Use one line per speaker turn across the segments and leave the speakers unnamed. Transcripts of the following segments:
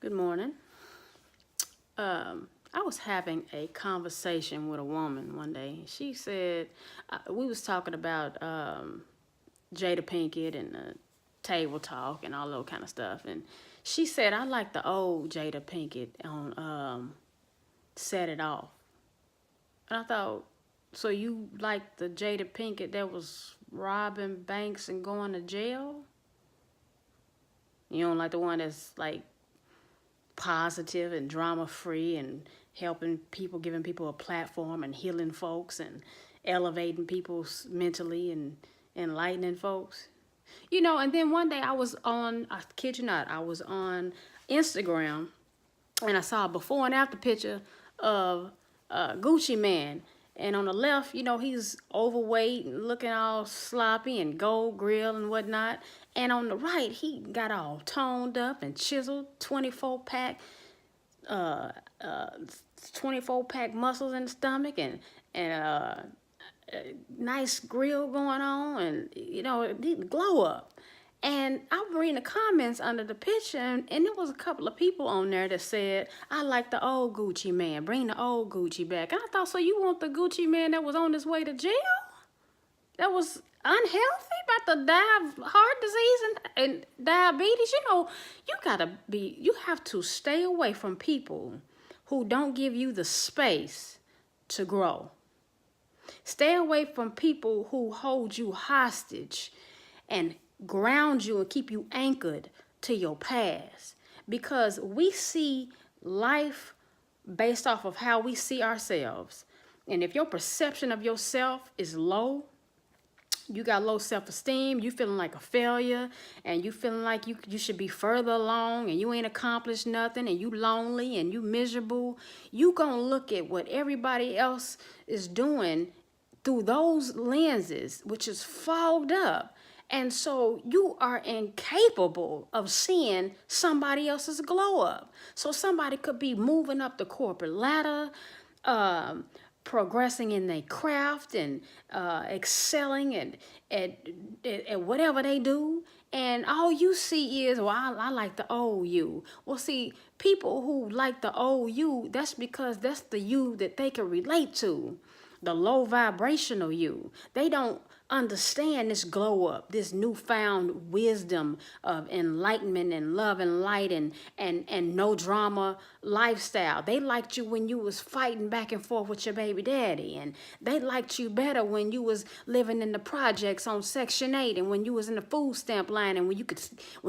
Good morning. I was having a conversation with a woman one day. She said, we was talking about Jada Pinkett and table talk and all that kind of stuff. And she said, I like the old Jada Pinkett on Set It Off. And I thought, so you like the Jada Pinkett that was robbing banks and going to jail? You don't like the one that's like positive and drama free and helping people, giving people a platform and healing folks and elevating people mentally and enlightening folks. And then one day I kid you not, I was on Instagram and I saw a before and after picture of Gucci Mane. And on the left, he's overweight and looking all sloppy and gold grill and whatnot. And on the right, he got all toned up and chiseled, 24 pack muscles in the stomach and nice grill going on, and glow up. And I was reading the comments under the picture, and there was a couple of people on there that said, I like the old Gucci Mane, bring the old Gucci back. And I thought, so you want the Gucci Mane that was on his way to jail? That was unhealthy, about to die of heart disease and diabetes? You have to stay away from people who don't give you the space to grow. Stay away from people who hold you hostage and ground you and keep you anchored to your past, because we see life based off of how we see ourselves. And if your perception of yourself is low, you got low self-esteem, you feeling like a failure, and you feeling like you should be further along, and you ain't accomplished nothing, and you lonely and you miserable, you gonna look at what everybody else is doing through those lenses, which is fogged up. And so you are incapable of seeing somebody else's glow up. So somebody could be moving up the corporate ladder, progressing in their craft and excelling at whatever they do. And all you see is, well, I like the old you. Well, see, people who like the old you, that's because that's the you that they can relate to. The low vibrational you. They don't understand this glow up, this newfound wisdom of enlightenment and love and light and no drama lifestyle. They liked you when you was fighting back and forth with your baby daddy, and they liked you better when you was living in the projects on Section 8 and when you was in the food stamp line and when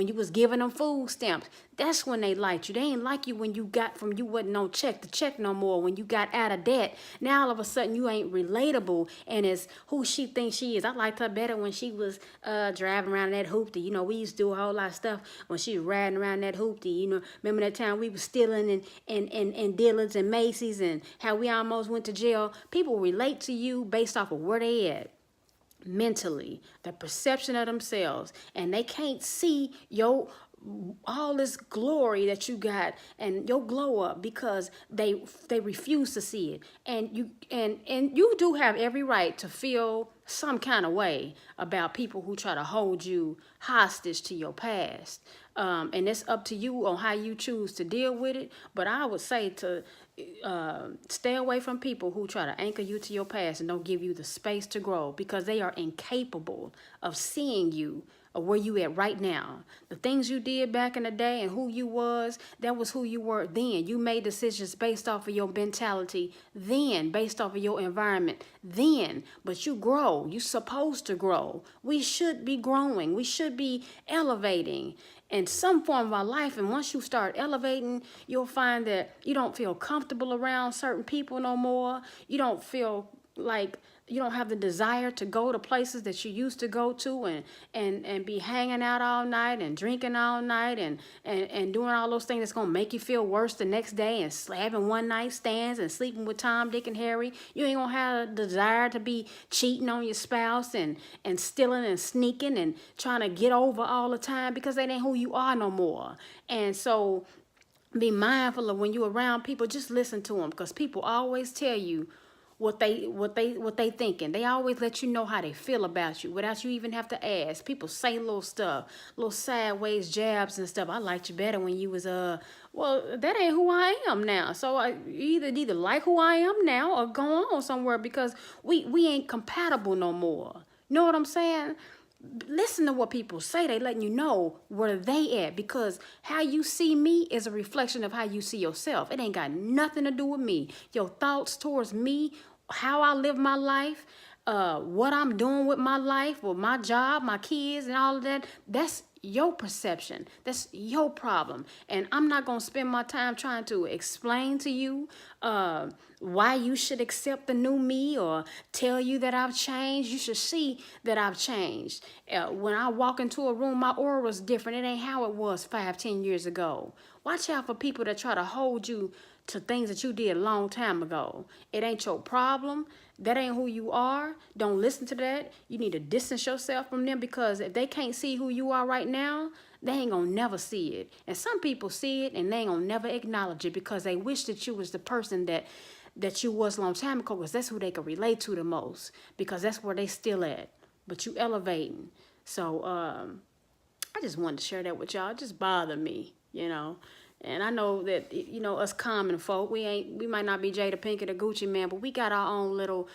you was giving them food stamps. That's when they liked you. They ain't like you when you wasn't on check to check no more, when you got out of debt. Now all of a sudden you ain't relatable and it's who she thinks she is. I liked her better when she was driving around that hoopty. We used to do a whole lot of stuff when she was riding around that hoopty. Remember that time we was stealing and Dillard's and Macy's and how we almost went to jail? People relate to you based off of where they at mentally, the perception of themselves, and they can't see all this glory that you got and your glow up because they refuse to see it. And you do have every right to feel some kind of way about people who try to hold you hostage to your past. And it's up to you on how you choose to deal with it. But I would say to stay away from people who try to anchor you to your past and don't give you the space to grow, because they are incapable of seeing you or where you at right now. The things you did back in the day and who you was, that was who you were then. You made decisions based off of your mentality then, based off of your environment then. But you grow. You're supposed to grow. We should be growing. We should be elevating in some form of our life. And once you start elevating, you'll find that you don't feel comfortable around certain people no more. You don't feel like you don't have the desire to go to places that you used to go to and be hanging out all night and drinking all night and doing all those things that's going to make you feel worse the next day, and having one night stands and sleeping with Tom, Dick, and Harry. You ain't going to have a desire to be cheating on your spouse and stealing and sneaking and trying to get over all the time, because that ain't who you are no more. And so be mindful of when you're around people. Just listen to them, because people always tell you what they thinking. They always let you know how they feel about you without you even have to ask. People say little stuff, little sideways jabs and stuff. I liked you better when you was well, that ain't who I am now. So I either like who I am now or go on somewhere, because we ain't compatible no more. Know what I'm saying? Listen to what people say. They letting you know where they at, because how you see me is a reflection of how you see yourself. It ain't got nothing to do with me. Your thoughts towards me, how I live my life, what I'm doing with my life, with my job, my kids, and all of that, that's your perception. That's your problem. And I'm not going to spend my time trying to explain to you why you should accept the new me or tell you that I've changed. You should see that I've changed. When I walk into a room, my aura was different. It ain't how it was 5-10 years ago. Watch out for people that try to hold you to things that you did a long time ago. It ain't your problem. That ain't who you are. Don't listen to that. You need to distance yourself from them, because if they can't see who you are right now, they ain't gonna never see it. And some people see it and they ain't gonna never acknowledge it, because they wish that you was the person that you was a long time ago, because that's who they could relate to the most, because that's where they still at. But you elevating. So I just wanted to share that with y'all. It just bothered me. And I know that, us common folk, we might not be Jada Pinkett or Gucci Man, but we got our own little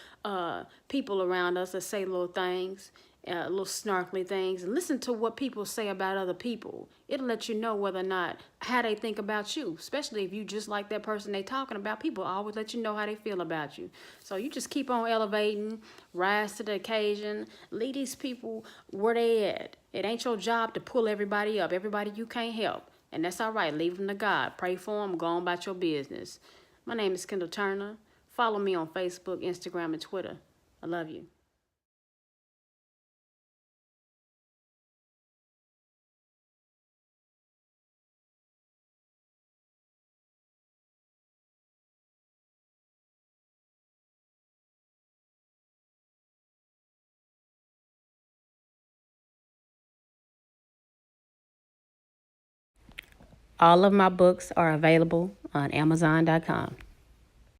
people around us that say little things, little snarkly things. And listen to what people say about other people. It'll let you know whether or not how they think about you, especially if you just like that person they talking about. People always let you know how they feel about you. So you just keep on elevating, rise to the occasion, leave these people where they at. It ain't your job to pull everybody up, everybody you can't help. And that's all right. Leave them to God. Pray for them. Go on about your business. My name is Kendall Turner. Follow me on Facebook, Instagram, and Twitter. I love you. All of my books are available on Amazon.com.